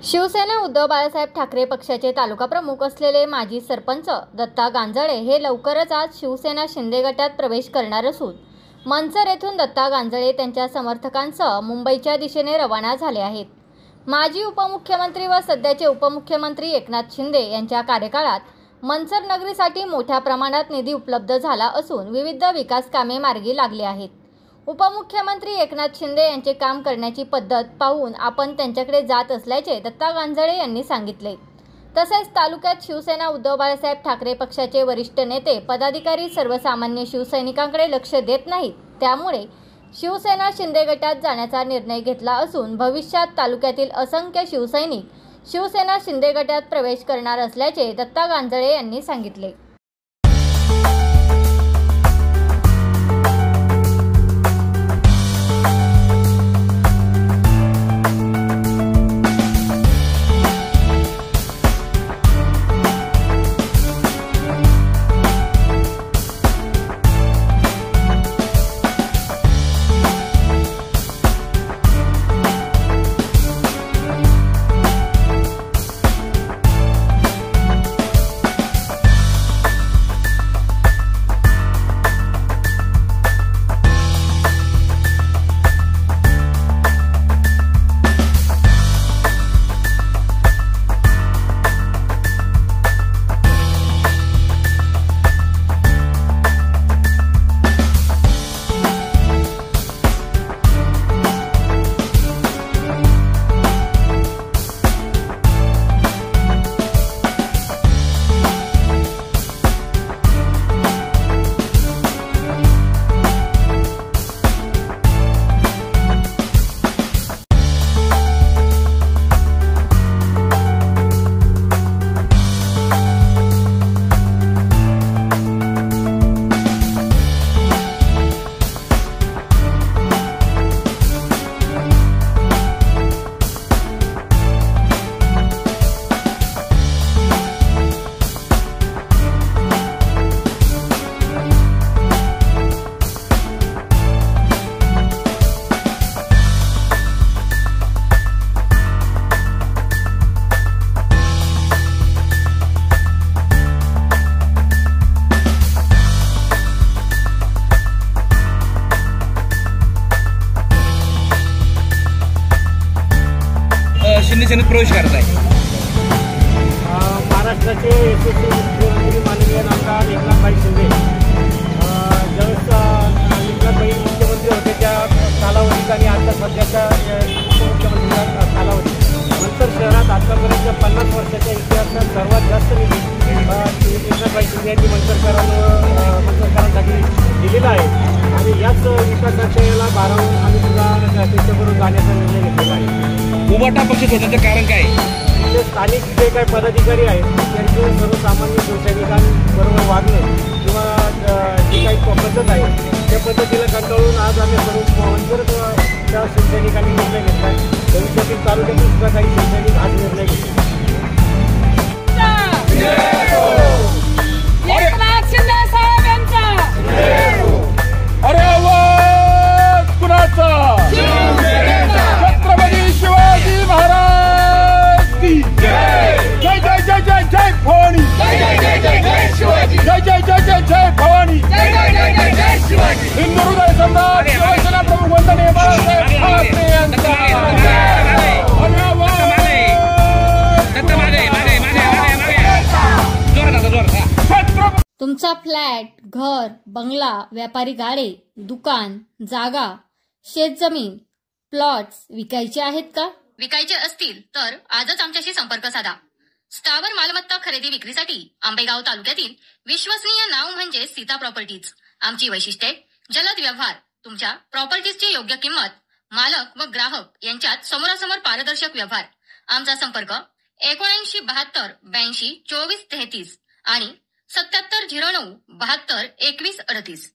शिवसेना उद्धव बाळासाहेब ठाकरे पक्षाचे तालुका प्रमुख असलेले माजी सरपंच दत्ता गांजळे हे लवकरच आज शिवसेना शिंदे गटात प्रवेश करणार असून मनसर येथून दत्ता गांजळे त्यांच्या समर्थकांसह मुंबईच्या दिशेने रवाना झाले आहेत। माजी उपमुख्यमंत्री व सध्याचे उपमुख्यमंत्री एकनाथ शिंदे यांच्या कार्यकाळात मनसर नगरीसाठी मोठ्या प्रमाणात निधी उपलब्ध झाला असून विविध विकास कामे मार्गी लागली आहेत। उपमुख्यमंत्री एकनाथ शिंदे यांचे काम करण्याची पद्धत पाहून आपण त्यांच्याकडे जात असल्याचे दत्ता गांजळे यांनी सांगितले। तसेच तालुक्यात शिवसेना उद्धव बाळासाहेब ठाकरे पक्षाचे वरिष्ठ नेते पदाधिकारी सर्वसामान्य शिवसैनिकांकडे लक्ष देत नाहीत, त्यामुळे शिवसेना शिंदे गटात जाण्याचा निर्णय घेतला असून भविष्यात तालुक्यातील असंख्य शिवसैनिक शिवसेना शिंदे गटात प्रवेश करणार असल्याचे दत्ता गांजळे यांनी सांगितले। शिंदे सेनेत प्रवेश करताय। महाराष्ट्राचे यशस्वी मुख्यमंत्री माननीय आमदार एकनाथभाई शिंदे ज्यावेळेस एकनाथभाई मुख्यमंत्री होते त्या कालावधीत आणि आता सध्याच्या उपमुख्यमंत्र्यांच्या कालावधीत मनसर शहरात आतापर्यंत 50 वर्षाच्या इतिहासात सर्वात जास्त निधी एकनाथभाई शिंदे यांनी मनसरकरांसाठी दिलेला आहे आणि याच विकासाच्या याला भारावून आम्ही सुद्धा त्याच्याबरोबर जाण्याचा निर्णय घेतलेला आहे। उभाटा पक्ष सोडण्याचं कारण काय? इथे स्थानिक जे काही पदाधिकारी आहेत त्यांचे सर्वसामान्य शिवसैनिकांबरोबर वागणं किंवा जी काही पद्धत आहे त्या पद्धतीला कंटाळून आज आम्ही सर्व मनसर त्या शिवसैनिकांनी निर्णय घेतला आहे। भविष्यातील तालुक्यातील सुद्धा काही शिवसैनिक आज निर्णय घेतला। अरे आवाज कुणाचा? छत्रपती शिवाजी महाराज की जय जय जय जय जय जय भवानी, जय जय जय जय जय शिवाजी, जय जय जय जय जय भवानी, जय जय जय जय जय शिवाजी। हिंदू हृदय सम्राट शिवसेना प्रमुख वंदनीय बाळासाहेब ठाकरे यांचा तुमचा फ्लॅट, घर, बंगला, व्यापारी गाडे, दुकान, जागा, शेतजमीन, प्लॉट्स विकायचे आहेत का? विकायचे असतील तर आजच आमच्याशी संपर्क साधा। स्थावर मालमत्ता खरेदी विक्रीसाठी आंबेगाव तालुक्यातील विश्वसनीय नाव म्हणजे सीता प्रॉपर्टीज। आमची वैशिष्ट्ये: जलद व्यवहार, तुमच्या प्रॉपर्टीजची योग्य किंमत, मालक व ग्राहक यांच्यात समोरासमोर पारदर्शक व्यवहार। आमचा संपर्क 79 72 82 24 33 आणि 77 09 72 21 38।